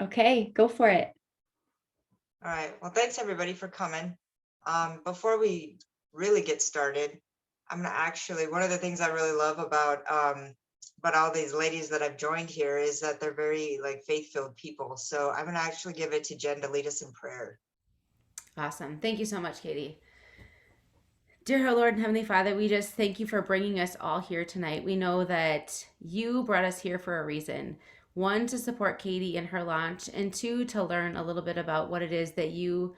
Okay, go for it. All right. Well, thanks everybody for coming. Before we really get started, I'm gonna actually, one of the things I really love about all these ladies that I've joined here is that they're very like faith-filled people. So I'm gonna actually give it to Jen to lead us in prayer. Awesome. Thank you so much, Katie. Dear Lord and Heavenly Father, we just thank you for bringing us all here tonight. We know that you brought us here for a reason. One, to support Katie in her launch, and two, to learn a little bit about what it is that you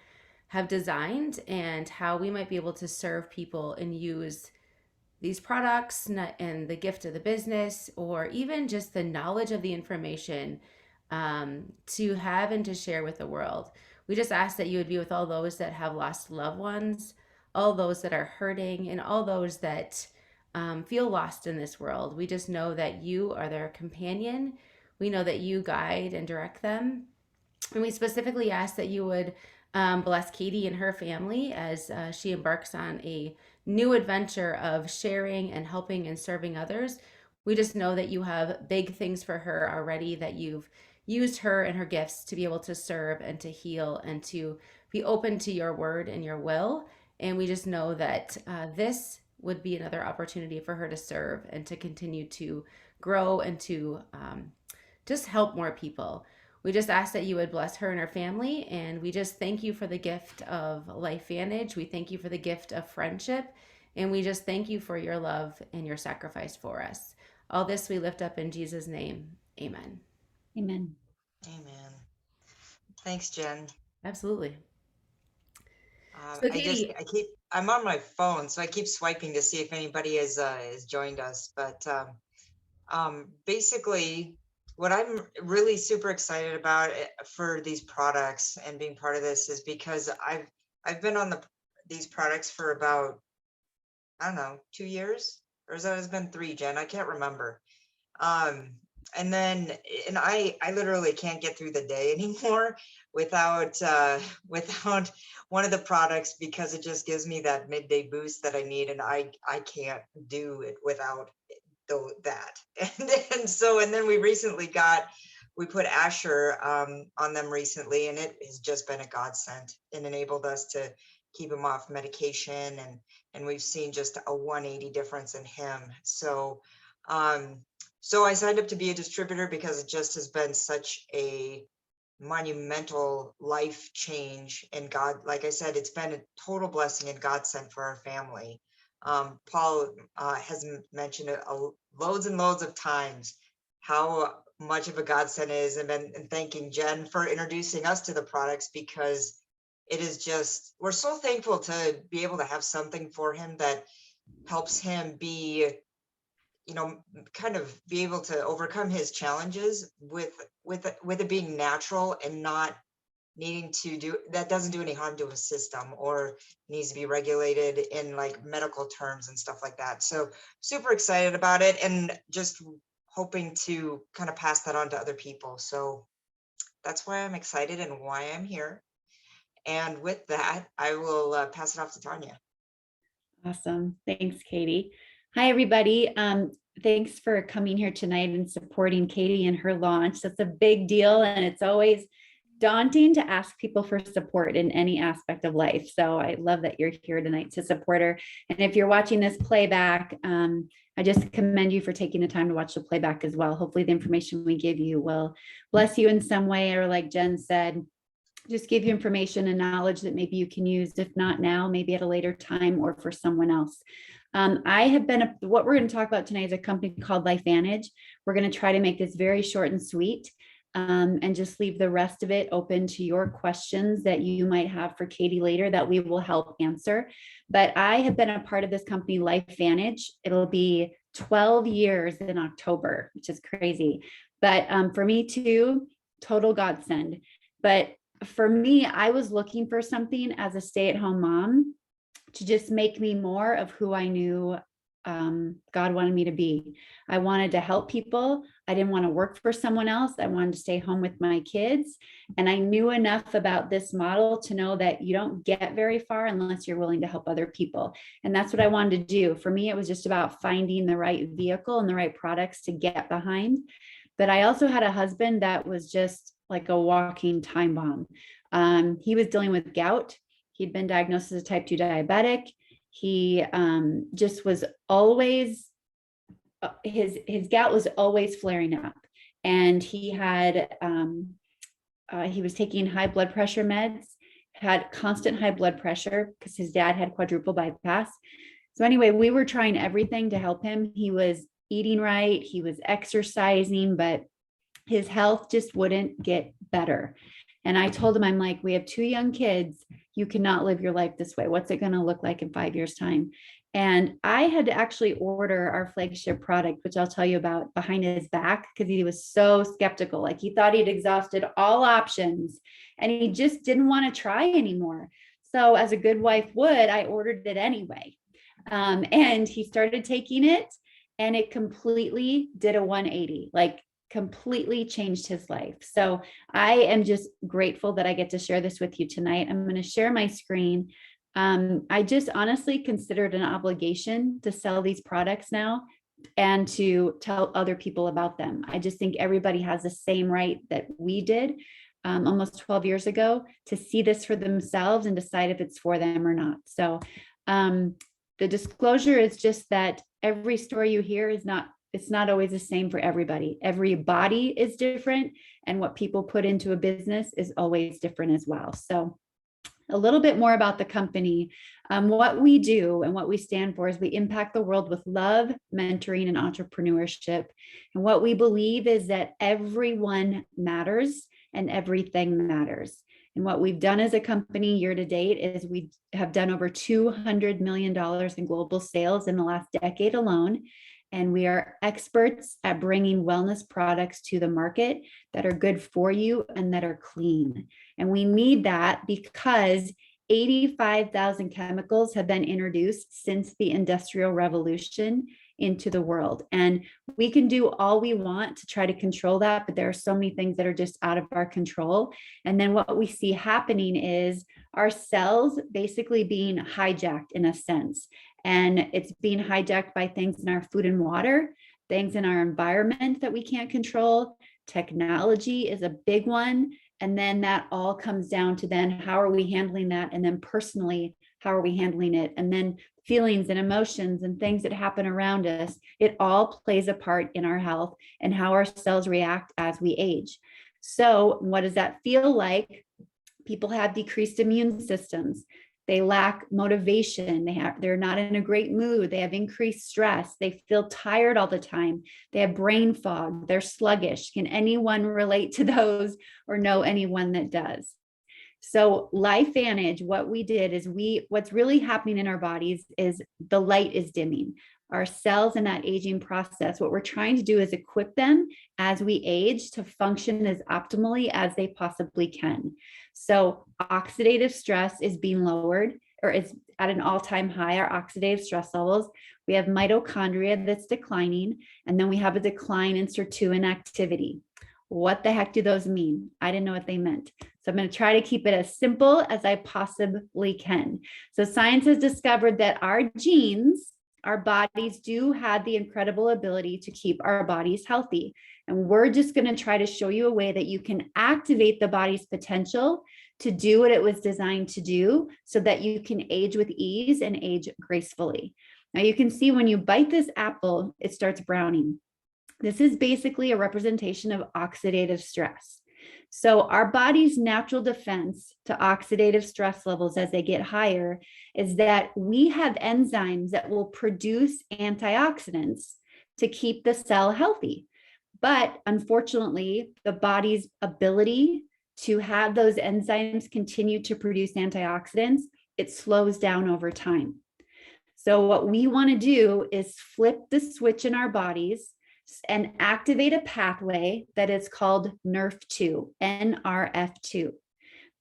have designed and how we might be able to serve people and use these products and the gift of the business, or even just the knowledge of the information to have and to share with the world. We just ask that you would be with all those that have lost loved ones, all those that are hurting, and all those that feel lost in this world. We just know that you are their companion. We know that you guide and direct them. And we specifically ask that you would bless Katie and her family as she embarks on a new adventure of sharing and helping and serving others. We just know that you have big things for her already, that you've used her and her gifts to be able to serve and to heal and to be open to your word and your will. And we just know that this would be another opportunity for her to serve and to continue to grow and to just help more people. We just ask that you would bless her and her family. And we just thank you for the gift of LifeVantage. We thank you for the gift of friendship. And we just thank you for your love and your sacrifice for us. All this we lift up in Jesus' name. Amen. Amen. Amen. Thanks, Jen. Absolutely. So Katie, I'm on my phone, so I keep swiping to see if anybody has joined us. But basically, what I'm really super excited about for these products and being part of this is because I've been on these products for about, I don't know, 2 years, or has it been 3, Jen? I can't remember. And then, and I literally can't get through the day anymore without without one of the products, because it just gives me that midday boost that I need, and I can't do it without that. And so, and then we put Asher on them recently, and it has just been a godsend and enabled us to keep him off medication, and we've seen just a 180 difference in him. So so I signed up to be a distributor because it just has been such a monumental life change. And God, like I said, it's been a total blessing and godsend for our family. Paul has mentioned it loads and loads of times how much of a godsend it is, and thanking Jen for introducing us to the products, because it is just, we're so thankful to be able to have something for him that helps him be, kind of be able to overcome his challenges with it being natural and not needing to do, that doesn't do any harm to his system or needs to be regulated in like medical terms and stuff like that. So super excited about it, and just hoping to kind of pass that on to other people. So that's why I'm excited and why I'm here. And with that, I will pass it off to Tanya. Awesome. Thanks, Katie. Hi, everybody. Thanks for coming here tonight and supporting Katie in her launch. That's a big deal, and it's always daunting to ask people for support in any aspect of life. So I love that you're here tonight to support her. And if you're watching this playback, I just commend you for taking the time to watch the playback as well. Hopefully the information we give you will bless you in some way, or like Jen said, just give you information and knowledge that maybe you can use, if not now, maybe at a later time or for someone else. I have been, what we're going to talk about tonight is a company called LifeVantage. We're going to try to make this very short and sweet, and just leave the rest of it open to your questions that you might have for Katie later that we will help answer. But I have been a part of this company, LifeVantage. It'll be 12 years in October, which is crazy. But for me too, total godsend. But for me, I was looking for something as a stay-at-home mom to just make me more of who I knew God wanted me to be. I wanted to help people. I didn't want to work for someone else. I wanted to stay home with my kids. And I knew enough about this model to know that you don't get very far unless you're willing to help other people. And that's what I wanted to do. For me, it was just about finding the right vehicle and the right products to get behind. But I also had a husband that was just like a walking time bomb. He was dealing with gout. He'd been diagnosed as a type 2 diabetic. He just was always, his gout was always flaring up. And he was taking high blood pressure meds, had constant high blood pressure because his dad had quadruple bypass. So anyway, we were trying everything to help him. He was eating right, he was exercising, but his health just wouldn't get better. And I told him, I'm like, we have 2 young kids. You cannot live your life this way. What's it going to look like in 5 years' time? And I had to actually order our flagship product, which I'll tell you about, behind his back, because he was so skeptical. Like, he thought he'd exhausted all options and he just didn't want to try anymore. So as a good wife would, I ordered it anyway. And he started taking it, and it completely did a 180, like completely changed his life. So I am just grateful that I get to share this with you tonight. I'm going to share my screen. I just honestly consider it an obligation to sell these products now and to tell other people about them. I just think everybody has the same right that we did almost 12 years ago to see this for themselves and decide if it's for them or not. So the disclosure is just that every story you hear is not, it's not always the same for everybody. Every body is different, and what people put into a business is always different as well. So a little bit more about the company. What we do and what we stand for is we impact the world with love, mentoring, and entrepreneurship. And what we believe is that everyone matters and everything matters. And what we've done as a company year to date is we have done over $200 million in global sales in the last decade alone. And we are experts at bringing wellness products to the market that are good for you and that are clean. And we need that because 85,000 chemicals have been introduced since the Industrial Revolution into the world. And we can do all we want to try to control that, but there are so many things that are just out of our control. And then what we see happening is our cells basically being hijacked in a sense. And it's being hijacked by things in our food and water, things in our environment that we can't control. Technology is a big one. And then that all comes down to then how are we handling that? And then personally, how are we handling it? And then feelings and emotions and things that happen around us, it all plays a part in our health and how our cells react as we age. So what does that feel like? People have decreased immune systems. They lack motivation. They're not in a great mood. They have increased stress. They feel tired all the time. They have brain fog. They're sluggish. Can anyone relate to those or know anyone that does? So LifeVantage, what we did is what's really happening in our bodies is the light is dimming. Our cells in that aging process, what we're trying to do is equip them as we age to function as optimally as they possibly can. So oxidative stress is being lowered, or it's at an all-time high, our oxidative stress levels. We have mitochondria that's declining, and then we have a decline in sirtuin activity. What the heck do those mean? I didn't know what they meant. So I'm going to try to keep it as simple as I possibly can. So science has discovered that our genes, our bodies do have the incredible ability to keep our bodies healthy. And we're just going to try to show you a way that you can activate the body's potential to do what it was designed to do so that you can age with ease and age gracefully. Now you can see when you bite this apple, it starts browning. This is basically a representation of oxidative stress. So our body's natural defense to oxidative stress levels as they get higher is that we have enzymes that will produce antioxidants to keep the cell healthy. But unfortunately, the body's ability to have those enzymes continue to produce antioxidants, it slows down over time. So what we want to do is flip the switch in our bodies and activate a pathway that is called NRF2, NRF2.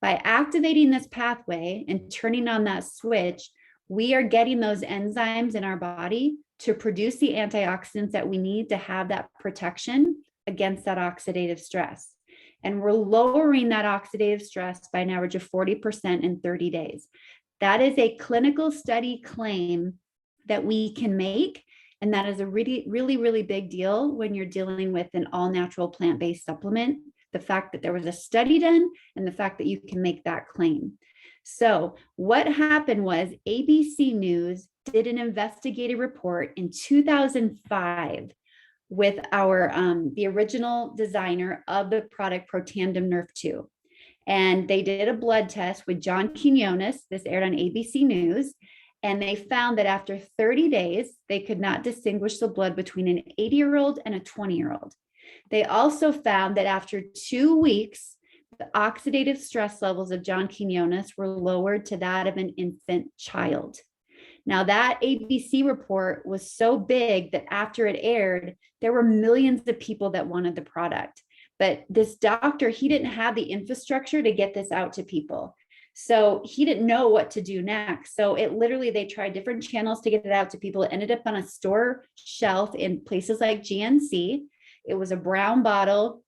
By activating this pathway and turning on that switch, we are getting those enzymes in our body to produce the antioxidants that we need to have that protection against that oxidative stress. And we're lowering that oxidative stress by an average of 40% in 30 days. That is a clinical study claim that we can make. And that is a really, really, really big deal when you're dealing with an all-natural plant-based supplement the fact that there was a study done and the fact that you can make that claim. So what happened was ABC News did an investigative report in 2005 with our the original designer of the product Protandim Nerf 2. And they did a blood test with John Quinoa. This aired on ABC News. And they found that after 30 days, they could not distinguish the blood between an 80-year-old and a 20-year-old. They also found that after 2 weeks, the oxidative stress levels of John Quinoa were lowered to that of an infant child. Now, that ABC report was so big that after it aired, there were millions of people that wanted the product. But this doctor, he didn't have the infrastructure to get this out to people. So he didn't know what to do next. So it literally, they tried different channels to get it out to people. It ended up on a store shelf in places like GNC. It was a brown bottle,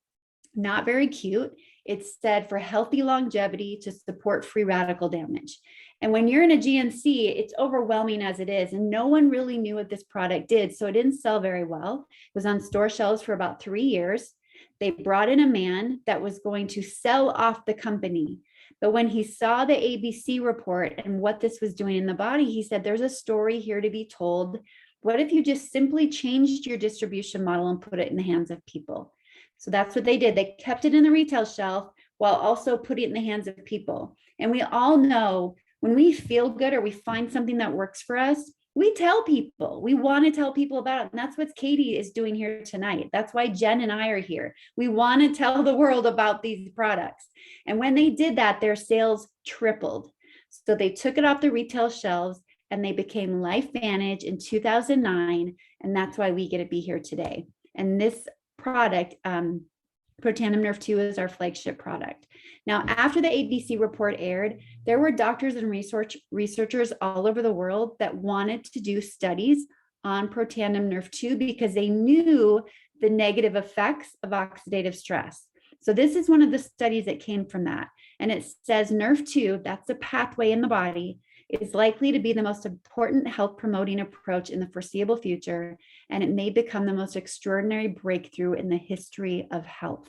not very cute. It said for healthy longevity to support free radical damage. And when you're in a GNC, it's overwhelming as it is. And no one really knew what this product did. So it didn't sell very well. It was on store shelves for about 3 years. They brought in a man that was going to sell off the company. But when he saw the ABC report and what this was doing in the body, he said, there's a story here to be told. What if you just simply changed your distribution model and put it in the hands of people? So that's what they did. They kept it in the retail shelf while also putting it in the hands of people. And we all know when we feel good or we find something that works for us, we tell people. We want to tell people about it. And that's what Katie is doing here tonight. That's why Jen and I are here. We want to tell the world about these products. And when they did that, their sales tripled. So they took it off the retail shelves and they became LifeVantage in 2009. And that's why we get to be here today. And this product, Protandim Nerf 2, is our flagship product. Now, after the ABC report aired, there were doctors and researchers all over the world that wanted to do studies on Protandim Nerf 2 because they knew the negative effects of oxidative stress. So this is one of the studies that came from that. And it says Nerf 2, that's a pathway in the body, is likely to be the most important health promoting approach in the foreseeable future, and it may become the most extraordinary breakthrough in the history of health.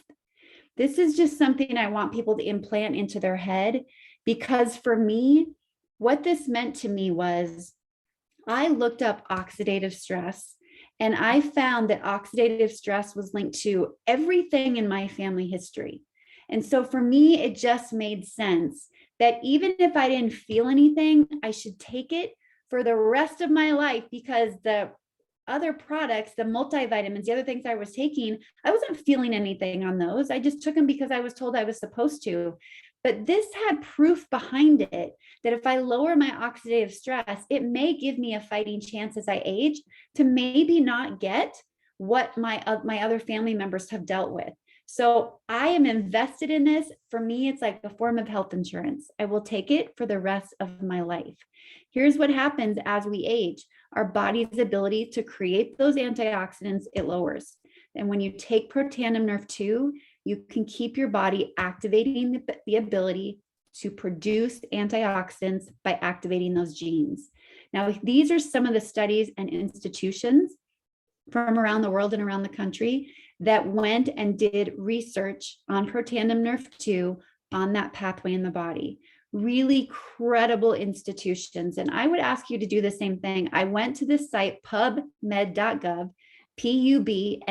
This is just something I want people to implant into their head, because for me, what this meant to me was I looked up oxidative stress and I found that oxidative stress was linked to everything in my family history. And so for me, it just made sense that even if I didn't feel anything, I should take it for the rest of my life, because the other products, the multivitamins, the other things I was taking, I wasn't feeling anything on those. I just took them because I was told I was supposed to. But this had proof behind it that if I lower my oxidative stress, it may give me a fighting chance as I age to maybe not get what my other family members have dealt with. So I am invested in this. For me, it's like a form of health insurance. I will take it for the rest of my life. Here's what happens as we age. Our body's ability to create those antioxidants, it lowers. And when you take Protandim Nerf 2, you can keep your body activating the ability to produce antioxidants by activating those genes. Now, these are some of the studies and institutions from around the world and around the country that went and did research on Protandim Nerf 2 on that pathway in the body. Really credible institutions. And I would ask you to do the same thing. I went to this site, pubmed.gov, pubmed.gov.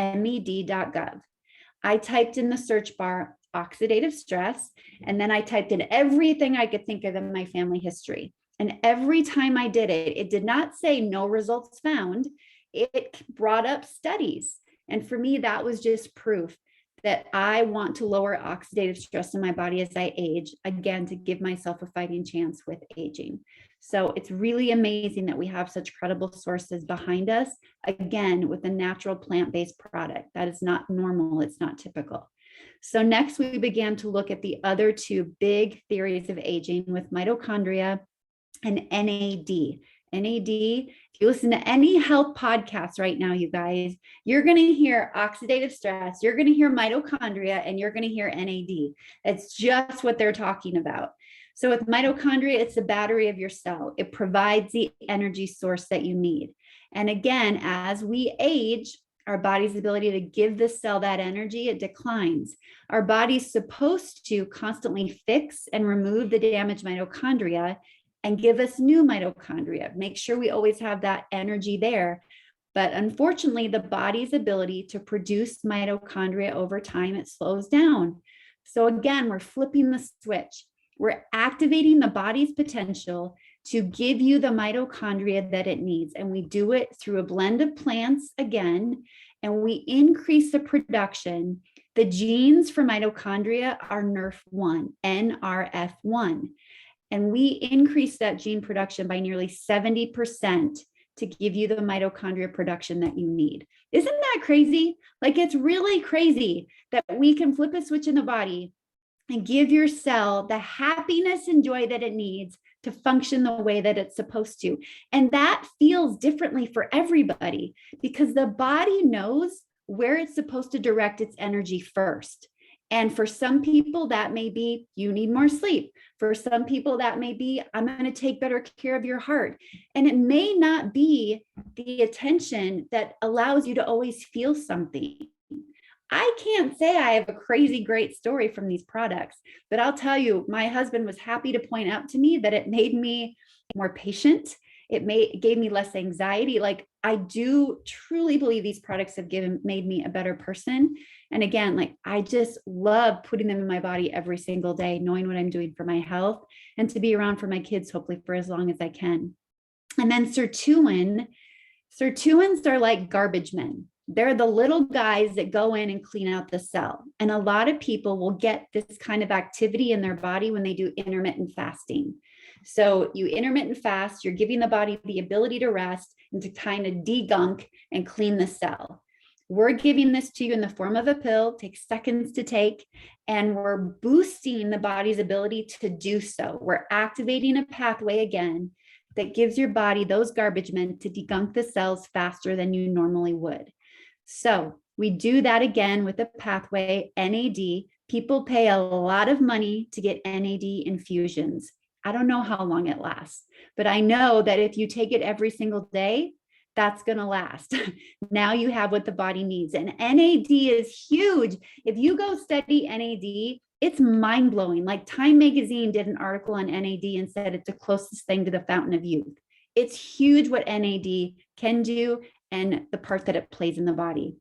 I typed in the search bar oxidative stress, and then I typed in everything I could think of in my family history. And every time I did it, it did not say no results found. It brought up studies. And for me, that was just proof that I want to lower oxidative stress in my body as I age, again, to give myself a fighting chance with aging. So it's really amazing that we have such credible sources behind us, again, with a natural plant-based product. That is not normal, it's not typical. So next we began to look at the other two big theories of aging with mitochondria and NAD. NAD, if you listen to any health podcasts right now, you guys, you're going to hear oxidative stress, you're going to hear mitochondria, and you're going to hear NAD. That's just what they're talking about. So with mitochondria, it's the battery of your cell. It provides the energy source that you need. And again, as we age, our body's ability to give the cell that energy, it declines. Our body's supposed to constantly fix and remove the damaged mitochondria and give us new mitochondria. Make sure we always have that energy there. But unfortunately, the body's ability to produce mitochondria over time, it slows down. So again, we're flipping the switch. We're activating the body's potential to give you the mitochondria that it needs. And we do it through a blend of plants again, and we increase the production. The genes for mitochondria are NRF1, NRF1. And we increase that gene production by nearly 70% to give you the mitochondria production that you need. Isn't that crazy? Like, it's really crazy that we can flip a switch in the body and give your cell the happiness and joy that it needs to function the way that it's supposed to. And that feels differently for everybody because the body knows where it's supposed to direct its energy first. And for some people, that may be you need more sleep. For some people, that may be I'm going to take better care of your heart. And it may not be the attention that allows you to always feel something. I can't say I have a crazy great story from these products, but I'll tell you, my husband was happy to point out to me that it made me more patient. It gave me less anxiety. Like, I do truly believe these products have made me a better person. And again, like, I just love putting them in my body every single day, knowing what I'm doing for my health and to be around for my kids, hopefully for as long as I can. And then sirtuins are like garbage men. They're the little guys that go in and clean out the cell. And a lot of people will get this kind of activity in their body when they do intermittent fasting. So you intermittent fast, you're giving the body the ability to rest and to kind of degunk and clean the cell. We're giving this to you in the form of a pill, takes seconds to take, and we're boosting the body's ability to do so. We're activating a pathway again that gives your body those garbage men to degunk the cells faster than you normally would. So we do that again with the pathway NAD. People pay a lot of money to get NAD infusions. I don't know how long it lasts, but I know that if you take it every single day, that's going to last. Now you have what the body needs. And NAD is huge. If you go study NAD, it's mind blowing. Like, Time Magazine did an article on NAD and said it's the closest thing to the fountain of youth. It's huge what NAD can do and the part that it plays in the body.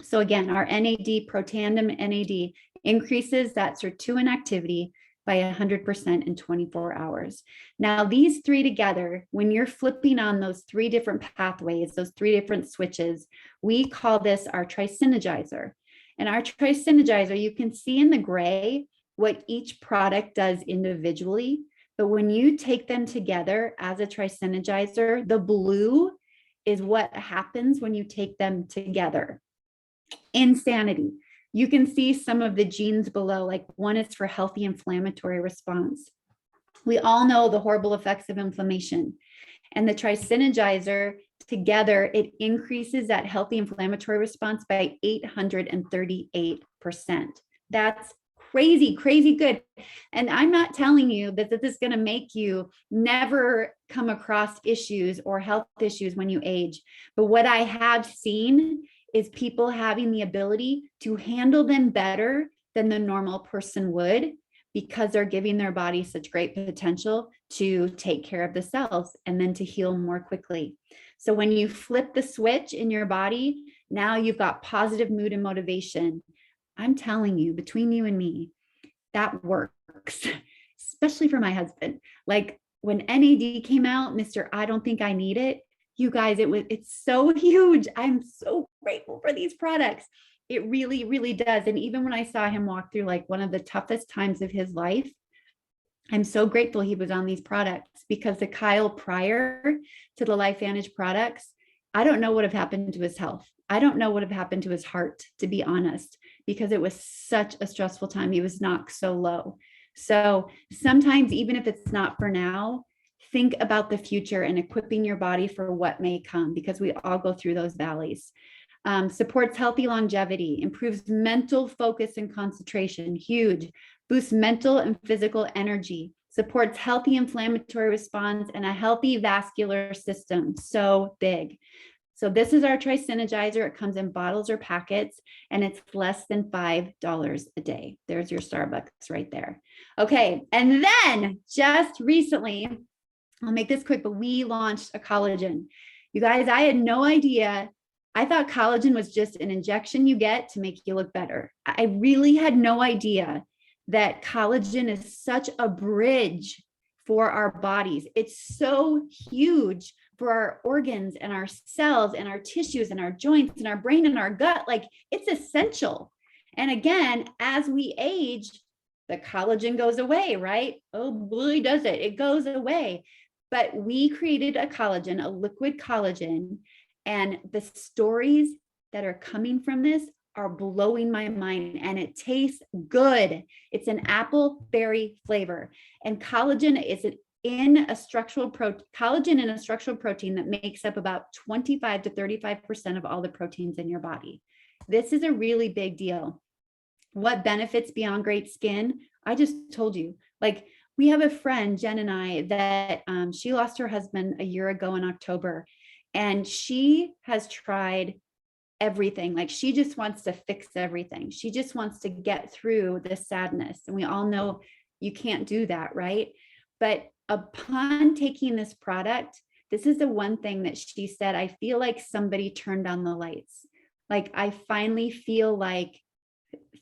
So again, our NAD, Protandim NAD, increases that sirtuin activity by 100% in 24 hours. Now, these three together, when you're flipping on those three different pathways, those three different switches, we call this our trisynergizer. And our trisynergizer, you can see in the gray what each product does individually. But when you take them together as a trisynergizer, the blue is what happens when you take them together. Insanity. You can see some of the genes below, like one is for healthy inflammatory response. We all know the horrible effects of inflammation. And the trisynergizer together, it increases that healthy inflammatory response by 838%. That's crazy, crazy good. And I'm not telling you that this is going to make you never come across issues or health issues when you age. But what I have seen is people having the ability to handle them better than the normal person would, because they're giving their body such great potential to take care of the cells and then to heal more quickly. So when you flip the switch in your body, now you've got positive mood and motivation. I'm telling you, between you and me, that works, especially for my husband. Like, when NAD came out, Mr. I don't think I need it. You guys, it's so huge. I'm so grateful for these products. It really, really does. And even when I saw him walk through like one of the toughest times of his life, I'm so grateful he was on these products, because the Kyle prior to the LifeVantage products, I don't know what have happened to his health. I don't know what have happened to his heart, to be honest, because it was such a stressful time. He was knocked so low. So sometimes, even if it's not for now, think about the future and equipping your body for what may come, because we all go through those valleys. Supports healthy longevity, improves mental focus and concentration, huge, boosts mental and physical energy, supports healthy inflammatory response and a healthy vascular system, so big. So this is our Tri-Synergizer. It comes in bottles or packets, and it's less than $5 a day. There's your Starbucks right there. Okay, and then just recently, I'll make this quick, but we launched a collagen. You guys, I had no idea. I thought collagen was just an injection you get to make you look better. I really had no idea that collagen is such a bridge for our bodies. It's so huge for our organs and our cells and our tissues and our joints and our brain and our gut. Like, it's essential. And again, as we age, the collagen goes away, right? Oh boy, does it. It goes away. But we created a collagen, a liquid collagen, and the stories that are coming from this are blowing my mind, and it tastes good. It's an apple berry flavor, and collagen is in a structural protein, collagen in a structural protein that makes up about 25 to 35% of all the proteins in your body. This is a really big deal. What benefits beyond great skin? I just told you. Like, we have a friend, Jen and I, that she lost her husband a year ago in October, and she has tried everything. Like, she just wants to fix everything. She just wants to get through the sadness. And we all know you can't do that, right? But upon taking this product, this is the one thing that she said, I feel like somebody turned on the lights. Like, I finally feel like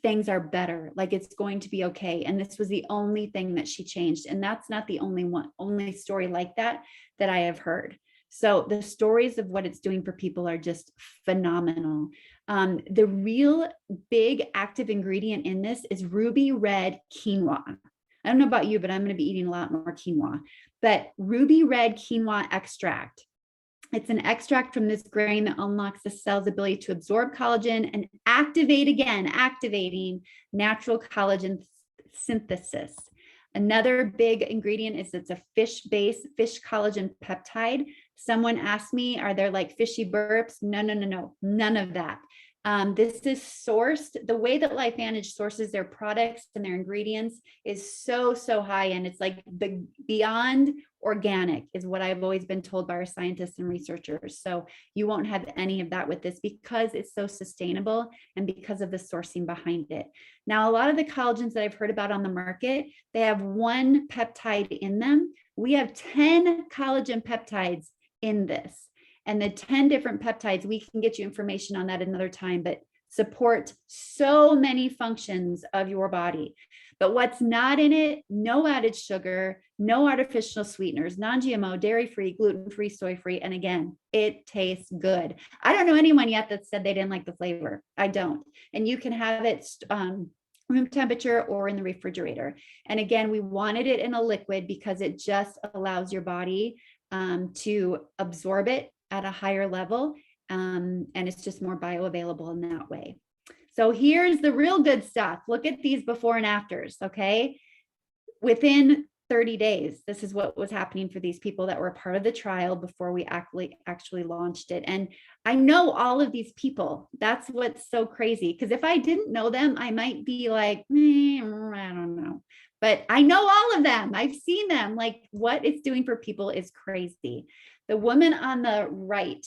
things are better, like it's going to be okay. And this was the only thing that she changed. And that's not the only story like that I have heard. So the stories of what it's doing for people are just phenomenal. The real big active ingredient in this is ruby red quinoa. I don't know about you, but I'm going to be eating a lot more quinoa. But ruby red quinoa extract. It's an extract from this grain that unlocks the cell's ability to absorb collagen and activating natural collagen synthesis. Another big ingredient is it's a fish-based fish collagen peptide. Someone asked me, are there like fishy burps? No, none of that. This is sourced, the way that LifeVantage sources their products and their ingredients is so high end. It's like the beyond organic is what I've always been told by our scientists and researchers. So you won't have any of that with this because it's so sustainable and because of the sourcing behind it. Now, a lot of the collagens that I've heard about on the market, they have one peptide in them. We have 10 collagen peptides in this. And the 10 different peptides, we can get you information on that another time, but support so many functions of your body. But what's not in it, no added sugar, no artificial sweeteners, non-GMO, dairy-free, gluten-free, soy-free. And again, it tastes good. I don't know anyone yet that said they didn't like the flavor. I don't. And you can have it room temperature or in the refrigerator. And again, we wanted it in a liquid because it just allows your body to absorb it at a higher level. And it's just more bioavailable in that way. So here's the real good stuff. Look at these before and afters, okay? Within 30 days, this is what was happening for these people that were part of the trial before we actually launched it. And I know all of these people. That's what's so crazy. Because if I didn't know them, I might be like, I don't know. But I know all of them. I've seen them. Like, what it's doing for people is crazy. The woman on the right,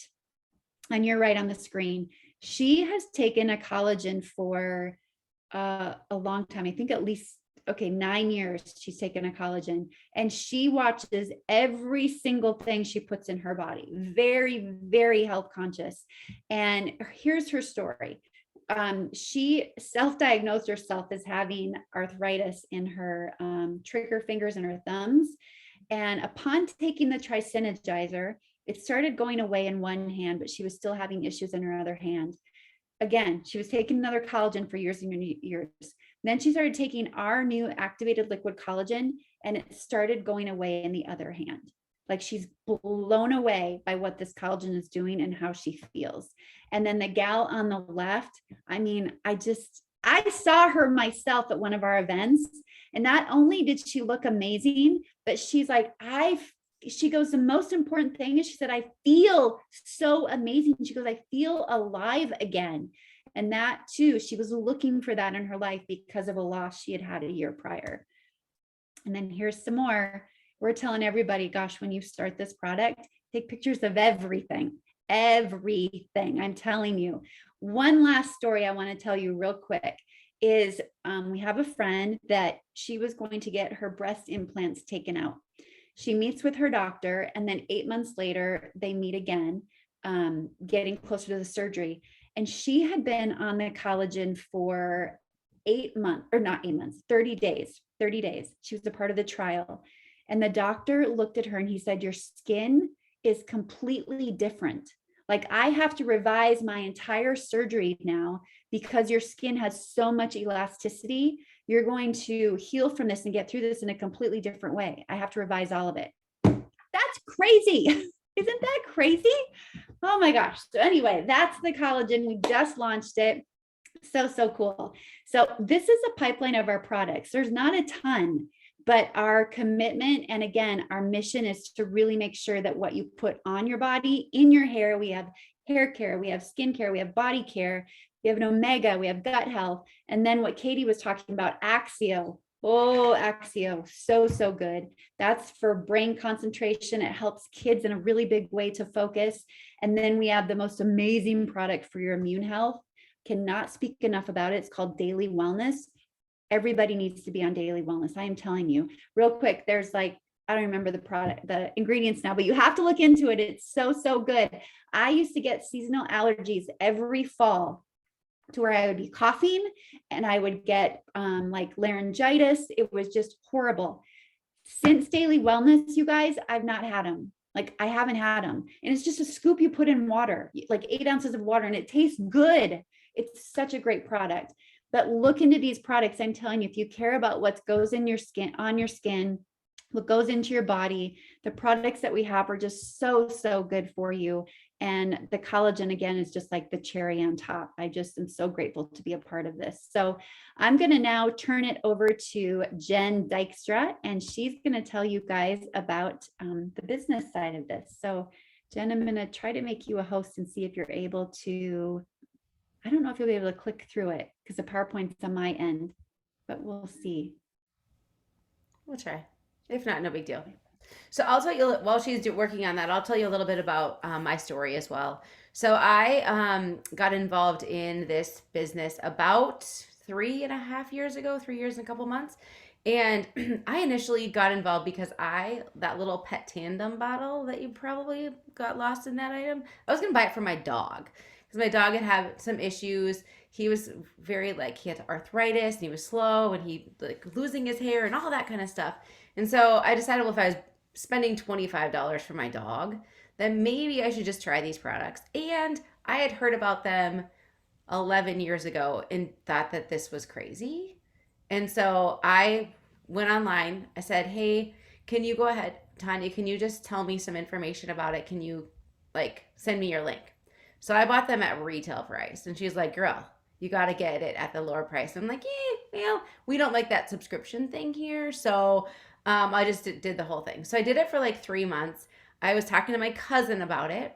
on your right on the screen, she has taken a collagen for a long time. I think at least, 9 years she's taken a collagen, and she watches every single thing she puts in her body. Very, very health conscious. And here's her story. She self-diagnosed herself as having arthritis in her trigger fingers and her thumbs. And upon taking the Tri-Synergizer, it started going away in one hand, but she was still having issues in her other hand. Again, she was taking another collagen for years and years. Then she started taking our new activated liquid collagen, and it started going away in the other hand. Like, she's blown away by what this collagen is doing and how she feels. And then the gal on the left, I mean, I saw her myself at one of our events, and not only did she look amazing, but she's like, she goes, the most important thing is, she said, I feel so amazing. She goes, I feel alive again. And that too, she was looking for that in her life because of a loss she had had a year prior. And then here's some more. We're telling everybody, gosh, when you start this product, take pictures of everything, everything. I'm telling you. One last story I want to tell you real quick is we have a friend that she was going to get her breast implants taken out. She meets with her doctor, and then 8 months later, they meet again, getting closer to the surgery. And she had been on the collagen for 8 months, or not 8 months, 30 days, 30 days. She was a part of the trial. And the doctor looked at her and he said, your skin is completely different. Like, I have to revise my entire surgery now because your skin has so much elasticity. You're going to heal from this and get through this in a completely different way. I have to revise all of it. That's crazy. Isn't that crazy? Oh my gosh. So anyway, that's the collagen. We just launched it. So cool. So this is a pipeline of our products. There's not a ton, but our commitment, and again, our mission is to really make sure that what you put on your body, in your hair, we have hair care, we have skin care, we have body care, we have an omega, we have gut health. And then what Katie was talking about, Axio. Oh, Axio, so good. That's for brain concentration. It helps kids in a really big way to focus. And then we have the most amazing product for your immune health. Cannot speak enough about it. It's called Daily Wellness. Everybody needs to be on Daily Wellness. I am telling you. Real quick, there's like, I don't remember the ingredients now, but you have to look into it. It's so good. I used to get seasonal allergies every fall to where I would be coughing and I would get like laryngitis. It was just horrible. Since Daily Wellness, you guys, I've not had them. Like, I haven't had them. And it's just a scoop you put in water, like 8 ounces of water, and it tastes good. It's such a great product. But look into these products. I'm telling you, if you care about what goes in your skin, on your skin, what goes into your body, the products that we have are just so good for you. And the collagen, again, is just like the cherry on top. I just am so grateful to be a part of this. So I'm going to now turn it over to Jen Dykstra, and she's going to tell you guys about the business side of this. So Jen, I'm going to try to make you a host and see if you're able to, I don't know if you'll be able to click through it because the PowerPoint's on my end, but we'll see. We'll try. If not, no big deal. So I'll tell you, while she's working on that, I'll tell you a little bit about my story as well. So I got involved in this business about 3.5 years ago, 3 years and a couple months. And I initially got involved because that little pet tandem bottle that you probably got lost in that item, I was going to buy it for my dog because my dog had some issues. He was very he had arthritis and he was slow and he losing his hair and all that kind of stuff. And so I decided, well, if I was spending $25 for my dog, then maybe I should just try these products. And I had heard about them 11 years ago and thought that this was crazy. And so I went online. I said, hey, can you go ahead, Tanya, can you just tell me some information about it? Can you send me your link? So I bought them at retail price. And she's like, girl, you got to get it at the lower price. I'm like, we don't like that subscription thing here. So I just did the whole thing. So I did it for 3 months. I was talking to my cousin about it.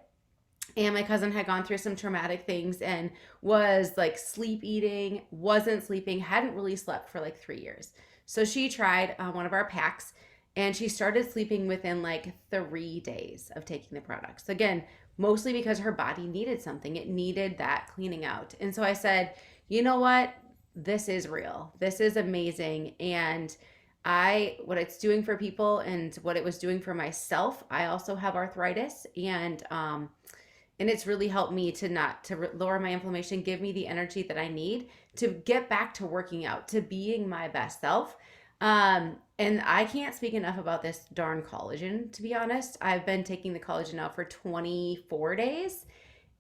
And my cousin had gone through some traumatic things and was sleep eating, wasn't sleeping, hadn't really slept for 3 years. So she tried one of our packs and she started sleeping within 3 days of taking the products. Again, mostly because her body needed something. It needed that cleaning out. And so I said, you know what? This is real. This is amazing. And what it's doing for people and what it was doing for myself, I also have arthritis and it's really helped me to lower my inflammation, give me the energy that I need to get back to working out, to being my best self. And I can't speak enough about this darn collagen, to be honest. I've been taking the collagen now for 24 days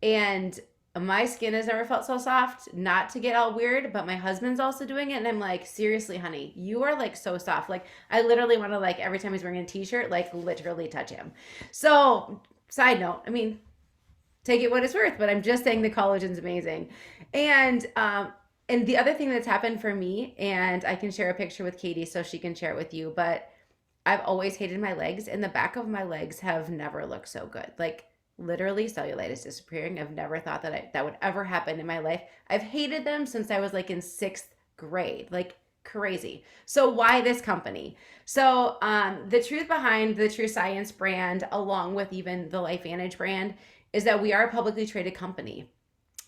and my skin has never felt so soft. Not to get all weird, but my husband's also doing it. And I'm like, seriously, honey, you are so soft. I literally want to every time he's wearing a t-shirt, literally touch him. So side note, take it what it's worth, but I'm just saying the collagen's amazing. And the other thing that's happened for me, and I can share a picture with Katie so she can share it with you, but I've always hated my legs and the back of my legs have never looked so good. Literally cellulitis disappearing. I've never thought that would ever happen in my life. I've hated them since I was in 6th grade, crazy. So why this company? So the truth behind the True Science brand, along with even the LifeVantage brand, is that we are a publicly traded company.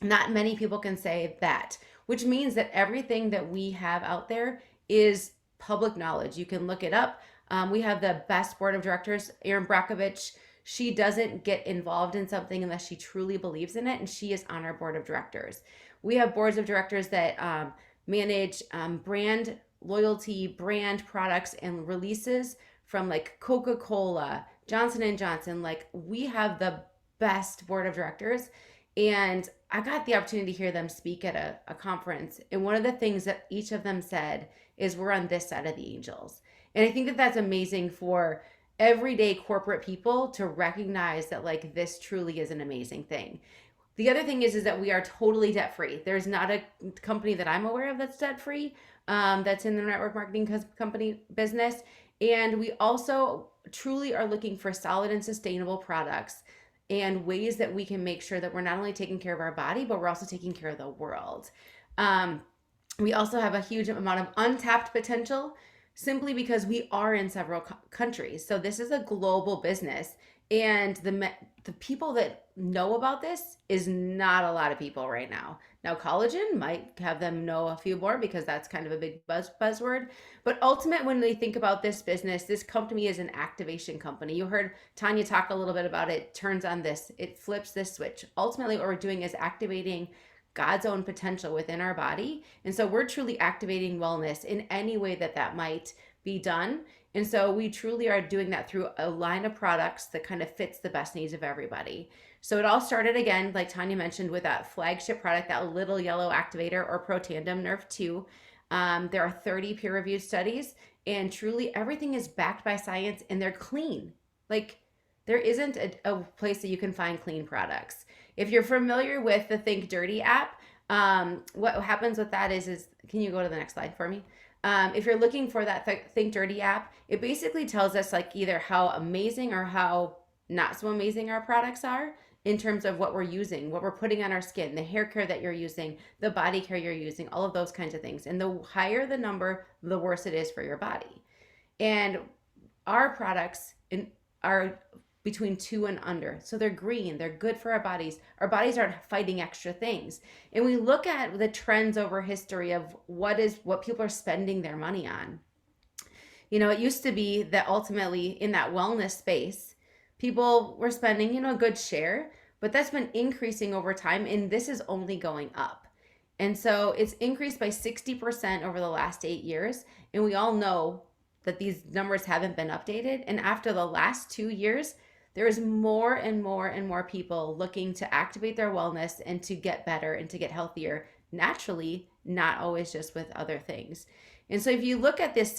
Not many people can say that, which means that everything that we have out there is public knowledge. You can look it up. We have the best board of directors, Erin Brockovich. She doesn't get involved in something unless she truly believes in it, and she is on our board of directors. We have boards of directors that manage brand loyalty, brand products, and releases from like Coca-Cola, Johnson and Johnson. Like, we have the best board of directors, and I got the opportunity to hear them speak at a conference. And one of the things that each of them said is, we're on this side of the angels. And I think that that's amazing for everyday corporate people to recognize that, like, this truly is an amazing thing. The other thing is that we are totally debt free. There's not a company that I'm aware of that's debt free, that's in the network marketing company business. And we also truly are looking for solid and sustainable products and ways that we can make sure that we're not only taking care of our body, but we're also taking care of the world. We also have a huge amount of untapped potential simply because we are in several countries. So this is a global business, and the people that know about this is not a lot of people right now. Now, Collagen might have them know a few more because that's kind of a big buzzword. But ultimately, when they think about this business, this company is an activation company. You heard Tanya talk a little bit about it. Turns on this, it flips this switch. Ultimately, what we're doing is activating God's own potential within our body. And so we're truly activating wellness in any way that that might be done. And so we truly are doing that through a line of products that kind of fits the best needs of everybody. So it all started, again, like Tanya mentioned, with that flagship product, that little yellow activator, or Protandim Nerve 2. There are 30 peer-reviewed studies, and truly everything is backed by science, and they're clean. Like, there isn't a place that you can find clean products. If you're familiar with the Think Dirty app, what happens with that is can you go to the next slide for me? If you're looking for that Think Dirty app, it basically tells us like either how amazing or how not so amazing our products are in terms of what we're using, what we're putting on our skin, the hair care that you're using, the body care you're using, all of those kinds of things. And the higher the number, the worse it is for your body. And our products are between 2 and under. So they're green, they're good for our bodies. Our bodies aren't fighting extra things. And we look at the trends over history of what people are spending their money on. You know, it used to be that ultimately in that wellness space, people were spending, a good share, but that's been increasing over time, and this is only going up. And so it's increased by 60% over the last 8 years. And we all know that these numbers haven't been updated. And after the last 2 years, there is more and more and more people looking to activate their wellness and to get better and to get healthier naturally, not always just with other things. And so if you look at this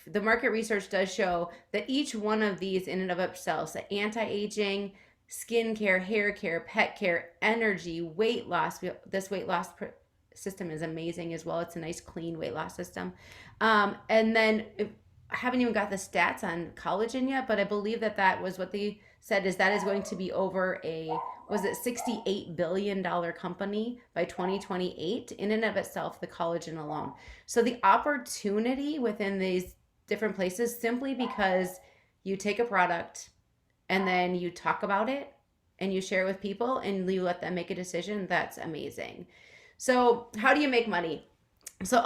the market research does show that each one of these in and of itself, the anti-aging, skin care, hair care, pet care, energy, weight loss, this weight loss system is amazing as well. It's a nice clean weight loss system. And then I haven't even got the stats on collagen yet, but I believe that was what they said, is that is going to be over $68 billion company by 2028 in and of itself, the collagen alone. So the opportunity within these different places, simply because you take a product and then you talk about it and you share it with people and you let them make a decision, that's amazing. So how do you make money? So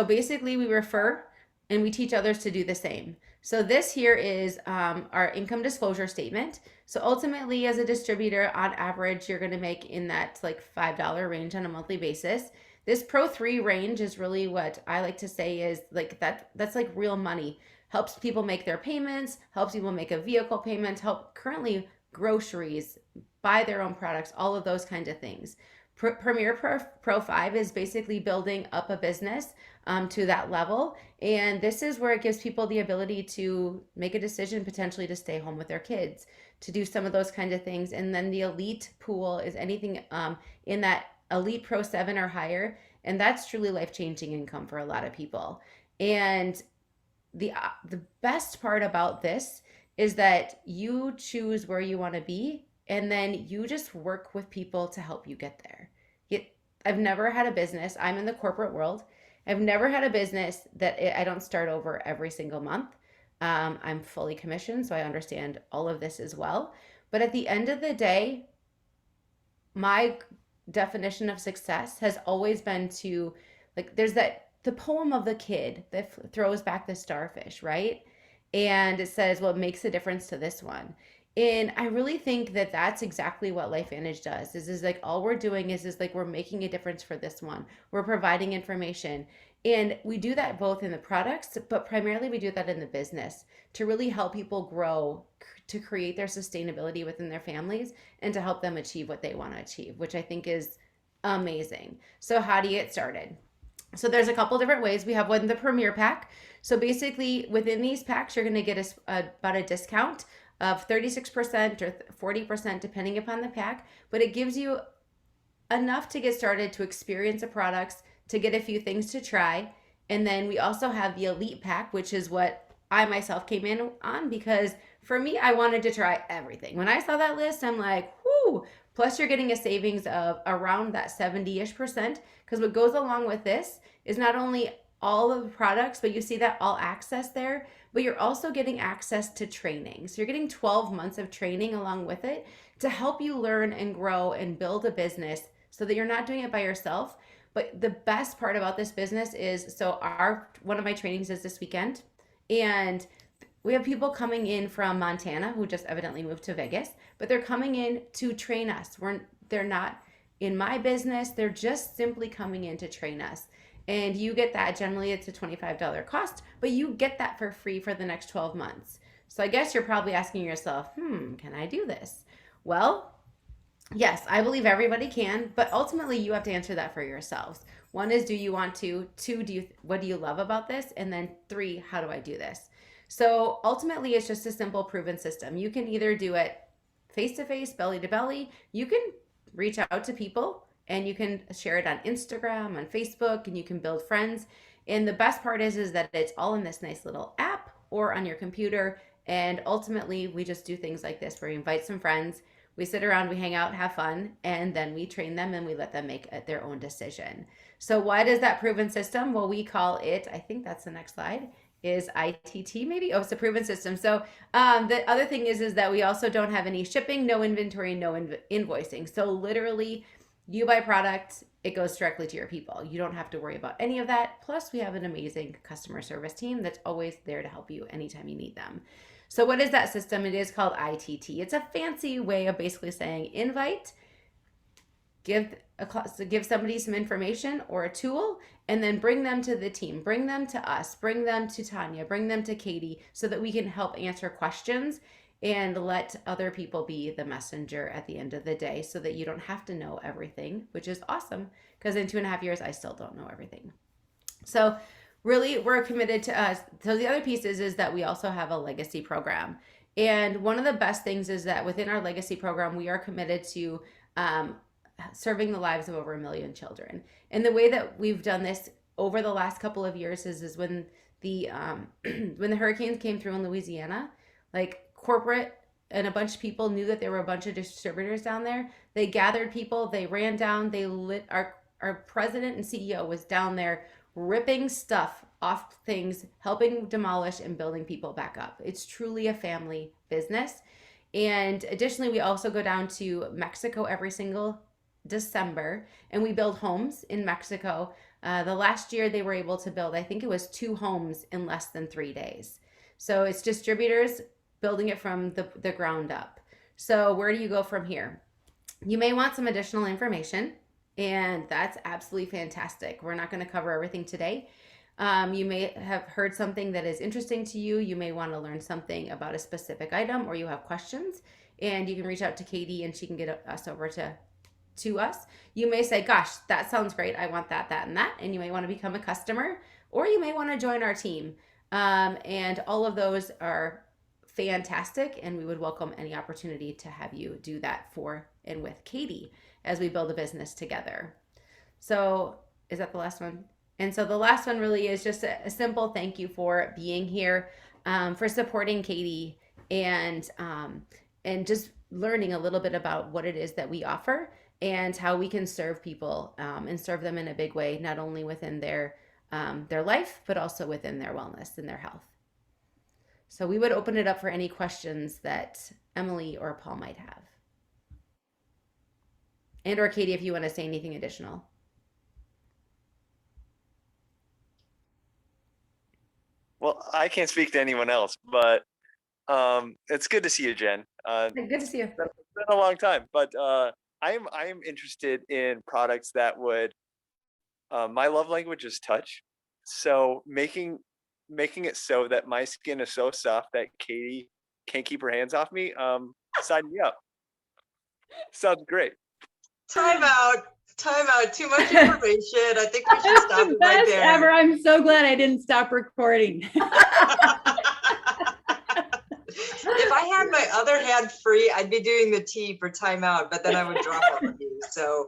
basically we refer and we teach others to do the same. So this here is our income disclosure statement. So ultimately, as a distributor, on average, you're going to make in that like $5 range on a monthly basis. This Pro 3 range is really what I like to say is like that's like real money. Helps people make their payments, helps people make a vehicle payment, help currently groceries, buy their own products, all of those kinds of things. Premier Pro 5 is basically building up a business to that level. And this is where it gives people the ability to make a decision potentially to stay home with their kids, to do some of those kinds of things. And then the elite pool is anything in that elite Pro 7 or higher. And that's truly life-changing income for a lot of people. And the best part about this is that you choose where you want to be, and then you just work with people to help you get there. I've never had a business. I'm in the corporate world. I've never had a business that I don't start over every single month. I'm fully commissioned, so I understand all of this as well. But at the end of the day, my definition of success has always been to, like, there's that the poem of the kid that throws back the starfish, right? And it says, what makes a difference to this one? And I really think that that's exactly what LifeVantage does. Is like all we're doing is like we're making a difference for this one. We're providing information. And we do that both in the products, but primarily we do that in the business to really help people grow, to create their sustainability within their families, and to help them achieve what they want to achieve, which I think is amazing. So how do you get started? So there's a couple different ways. We have one, the Premier Pack. So basically within these packs, you're going to get about a discount of 36% or 40% depending upon the pack, but it gives you enough to get started, to experience the products, to get a few things to try. And then we also have the Elite Pack, which is what I myself came in on, because for me, I wanted to try everything. When I saw that list, I'm like, whoo. Plus you're getting a savings of around that 70-ish%, because what goes along with this is not only all of the products, but you see that all access there, but you're also getting access to training. So you're getting 12 months of training along with it to help you learn and grow and build a business so that you're not doing it by yourself. But the best part about this business is, so one of my trainings is this weekend, and we have people coming in from Montana who just evidently moved to Vegas, but they're coming in to train us. They're not in my business. They're just simply coming in to train us. And you get that. Generally, it's a $25 cost, but you get that for free for the next 12 months. So I guess you're probably asking yourself, can I do this? Well, yes, I believe everybody can, but ultimately you have to answer that for yourselves. One is, do you want to? Two, what do you love about this? And then three, how do I do this? So ultimately it's just a simple proven system. You can either do it face to face, belly to belly. You can reach out to people and you can share it on Instagram, on Facebook, and you can build friends. And the best part is that it's all in this nice little app or on your computer. And ultimately we just do things like this where we invite some friends, we sit around, we hang out, have fun, and then we train them and we let them make their own decision. So what is that proven system? Well, we call it, I think that's the next slide, is ITT maybe? Oh, it's a proven system. So the other thing is that we also don't have any shipping, no inventory, no invoicing. So literally you buy product, it goes directly to your people. You don't have to worry about any of that. Plus we have an amazing customer service team that's always there to help you anytime you need them. So what is that system? It is called ITT. It's a fancy way of basically saying invite, give somebody some information or a tool, and then bring them to the team, bring them to us, bring them to Tanya, bring them to Katie, so that we can help answer questions and let other people be the messenger at the end of the day, so that you don't have to know everything, which is awesome, because in 2.5 years, I still don't know everything. So really, we're committed to us. So the other piece is that we also have a legacy program. And one of the best things is that within our legacy program, we are committed to serving the lives of over 1 million children. And the way that we've done this over the last couple of years is when the when the hurricanes came through in Louisiana, like corporate and a bunch of people knew that there were a bunch of distributors down there. They gathered people, they ran down, they lit our president and CEO was down there ripping stuff off things, helping demolish and building people back up. It's truly a family business. And additionally, we also go down to Mexico every single December and we build homes in Mexico. The last year they were able to build, I think it was 2 homes in less than 3 days. So it's distributors building it from the ground up. So where do you go from here? You may want some additional information, and that's absolutely fantastic. We're not going to cover everything today. You may have heard something that is interesting to you. You may want to learn something about a specific item, or you have questions, and you can reach out to Katie and she can get us over to us. You may say, gosh, that sounds great. I want that, and that. And you may want to become a customer, or you may want to join our team. And all of those are fantastic. And we would welcome any opportunity to have you do that for and with Katie as we build a business together. So is that the last one? And so the last one really is just a simple thank you for being here, for supporting Katie, and just learning a little bit about what it is that we offer and how we can serve people and serve them in a big way, not only within their life, but also within their wellness and their health. So we would open it up for any questions that Emily or Paul might have. And or Katie, if you want to say anything additional. Well, I can't speak to anyone else, but it's good to see you, Jen. Good to see you. It's been a long time, but I'm interested in products that would. My love language is touch, so making it so that my skin is so soft that Katie can't keep her hands off me. Sign me up. Sounds great. Time out. Time out. Too much information. I think we should That's stop the it right best there. ever. I'm so glad I didn't stop recording. If I had my other hand free, I'd be doing the T for timeout, but then I would drop all of you. So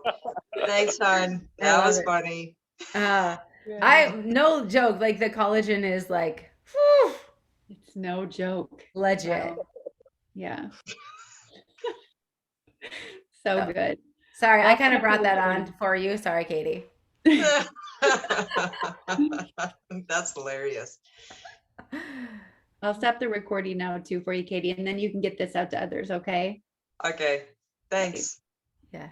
thanks, hon. I That love was it. funny. I no joke. Like the collagen is like, whew, It's no joke. legit. Wow. Yeah. So Oh. good. Sorry, I kind of brought that on for you. Sorry, Katie. That's hilarious. I'll stop the recording now too for you, Katie, and then you can get this out to others, okay? Okay. Thanks. Yeah.